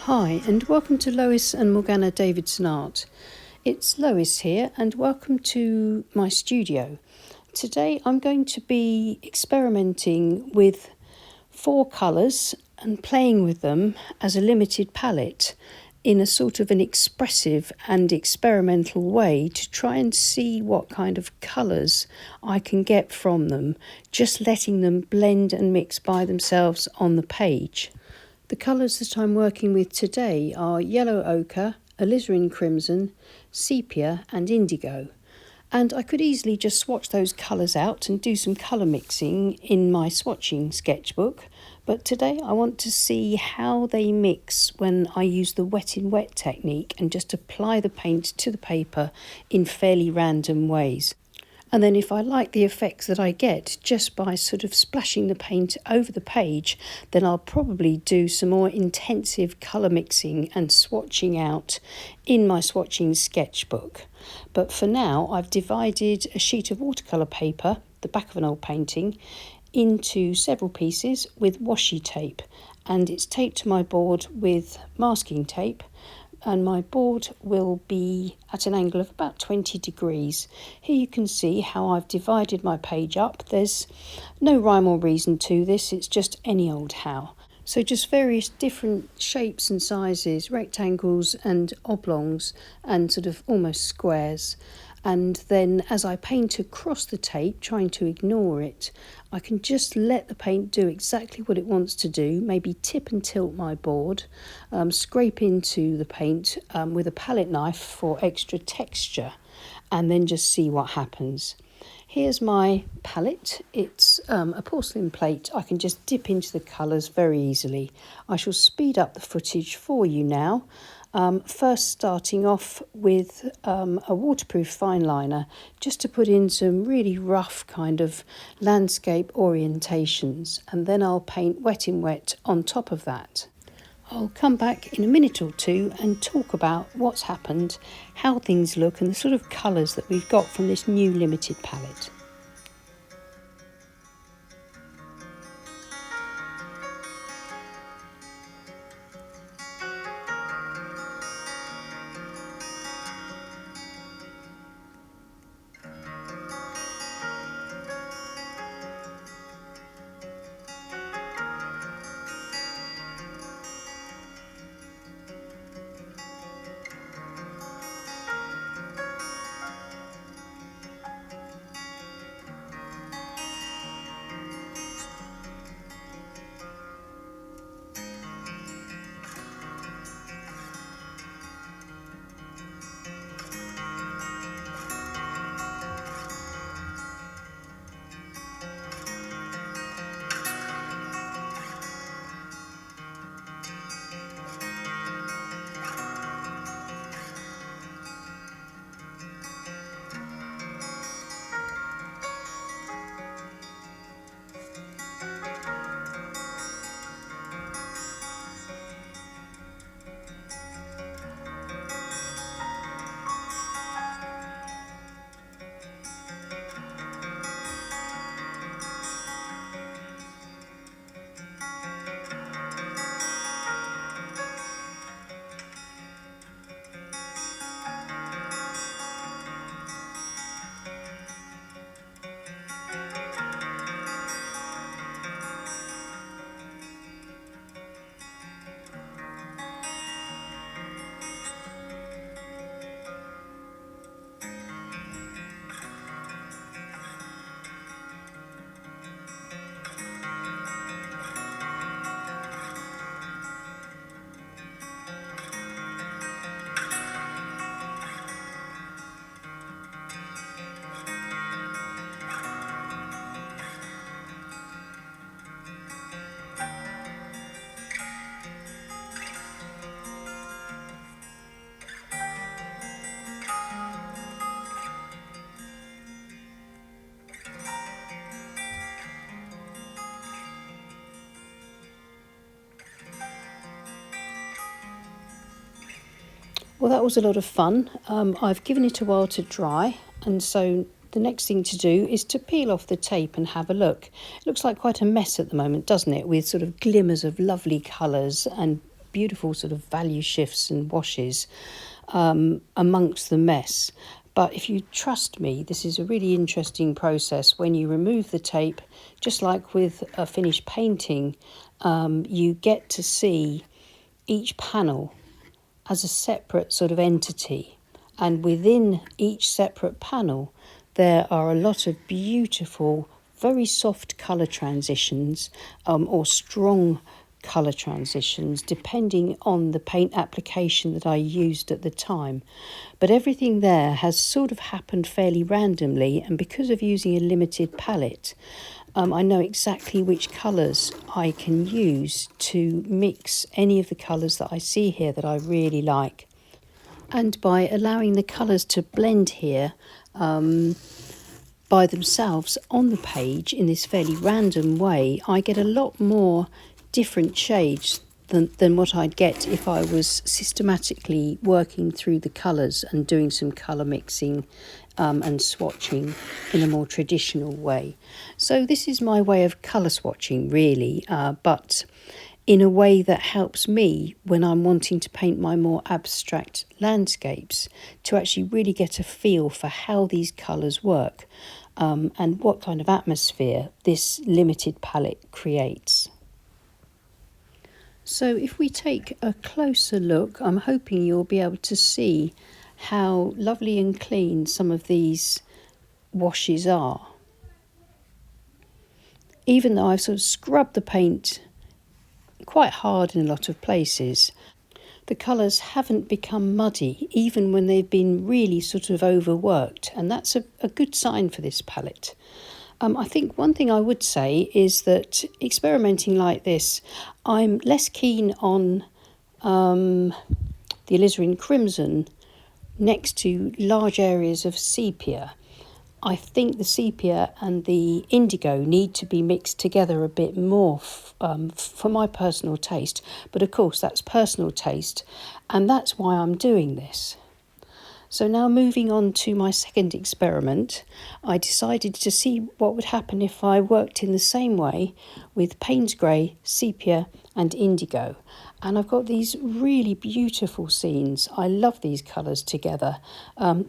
Hi and welcome to Lois and Morgana Davidson Art. It's Lois here and welcome to my studio. Today I'm going to be experimenting with 4 colours and playing with them as a limited palette in a sort of an expressive and experimental way to try and see what kind of colours I can get from them, just letting them blend and mix by themselves on the page. The colours that I'm working with today are yellow ochre, alizarin crimson, sepia and indigo. And I could easily just swatch those colours out and do some colour mixing in my swatching sketchbook. But today I want to see how they mix when I use the wet in wet technique and just apply the paint to the paper in fairly random ways. And then if I like the effects that I get just by sort of splashing the paint over the page, then I'll probably do some more intensive colour mixing and swatching out in my swatching sketchbook. But for now, I've divided a sheet of watercolour paper, the back of an old painting, into several pieces with washi tape. And it's taped to my board with masking tape. And my board will be at an angle of about 20 degrees. Here you can see how I've divided my page up. There's no rhyme or reason to this, it's just any old how. So just various different shapes and sizes, rectangles and oblongs and sort of almost squares. And then as I paint across the tape, trying to ignore it, I can just let the paint do exactly what it wants to do, maybe tip and tilt my board, scrape into the paint with a palette knife for extra texture, and then just see what happens. Here's my palette. It's a porcelain plate. I can just dip into the colours very easily. I shall speed up the footage for you now. First starting off with a waterproof fine liner just to put in some really rough kind of landscape orientations, and then I'll paint wet in wet on top of that. I'll come back in a minute or two and talk about what's happened, how things look and the sort of colours that we've got from this new limited palette. Well, that was a lot of fun. I've given it a while to dry, and so the next thing to do is to peel off the tape and have a look. It looks like quite a mess at the moment, doesn't it? With sort of glimmers of lovely colours and beautiful sort of value shifts and washes amongst the mess. But if you trust me, this is a really interesting process. When you remove the tape, just like with a finished painting, you get to see each panel as a separate sort of entity. And within each separate panel, there are a lot of beautiful, very soft colour transitions or strong colour transitions, depending on the paint application that I used at the time. But everything there has sort of happened fairly randomly, and because of using a limited palette, I know exactly which colours I can use to mix any of the colours that I see here that I really like. And by allowing the colours to blend here by themselves on the page in this fairly random way, I get a lot more different shades than what I'd get if I was systematically working through the colours and doing some colour mixing and swatching in a more traditional way. So this is my way of colour swatching, really, but in a way that helps me when I'm wanting to paint my more abstract landscapes to actually really get a feel for how these colours work and what kind of atmosphere this limited palette creates. So if we take a closer look, I'm hoping you'll be able to see how lovely and clean some of these washes are. Even though I've sort of scrubbed the paint quite hard in a lot of places, the colours haven't become muddy even when they've been really sort of overworked, and that's a good sign for this palette. I think one thing I would say is that experimenting like this, I'm less keen on the alizarin crimson next to large areas of sepia. I think the sepia and the indigo need to be mixed together a bit more for my personal taste. But of course, that's personal taste, and that's why I'm doing this. So now moving on to my second experiment, I decided to see what would happen if I worked in the same way with Payne's grey, sepia and indigo. And I've got these really beautiful scenes. I love these colours together.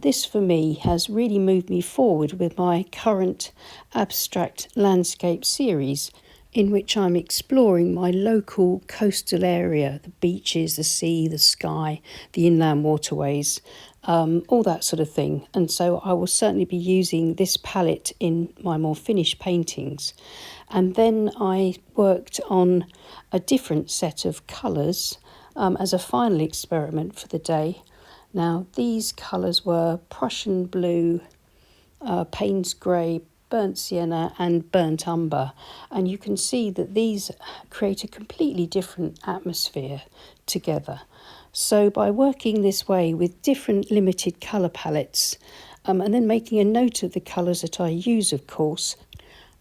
This for me has really moved me forward with my current abstract landscape series, in which I'm exploring my local coastal area, the beaches, the sea, the sky, the inland waterways, all that sort of thing. And so I will certainly be using this palette in my more finished paintings. And then I worked on a different set of colours as a final experiment for the day. Now, these colours were Prussian blue, Payne's grey, burnt sienna and burnt umber, and you can see that these create a completely different atmosphere together. So by working this way with different limited colour palettes and then making a note of the colours that I use, of course,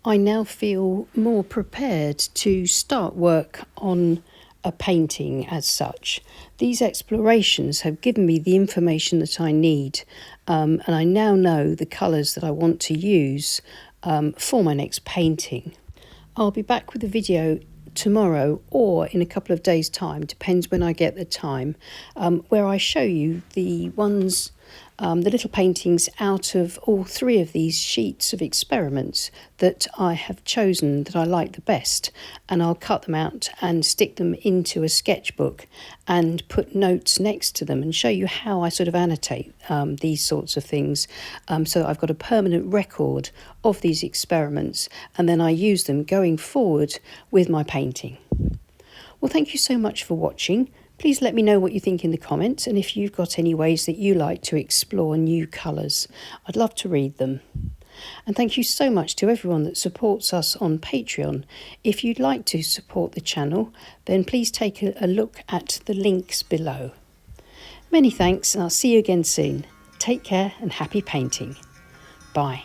I now feel more prepared to start work on a painting as such. These explorations have given me the information that I need, and I now know the colours that I want to use for my next painting. I'll be back with a video tomorrow or in a couple of days' time, depends when I get the time, where I show you the ones, the little paintings out of all three of these sheets of experiments that I have chosen that I like the best, and I'll cut them out and stick them into a sketchbook and put notes next to them and show you how I sort of annotate these sorts of things, so that I've got a permanent record of these experiments, and then I use them going forward with my painting. Well, thank you so much for watching. Please let me know what you think in the comments, and if you've got any ways that you like to explore new colours. I'd love to read them. And thank you so much to everyone that supports us on Patreon. If you'd like to support the channel, then please take a look at the links below. Many thanks, and I'll see you again soon. Take care and happy painting. Bye.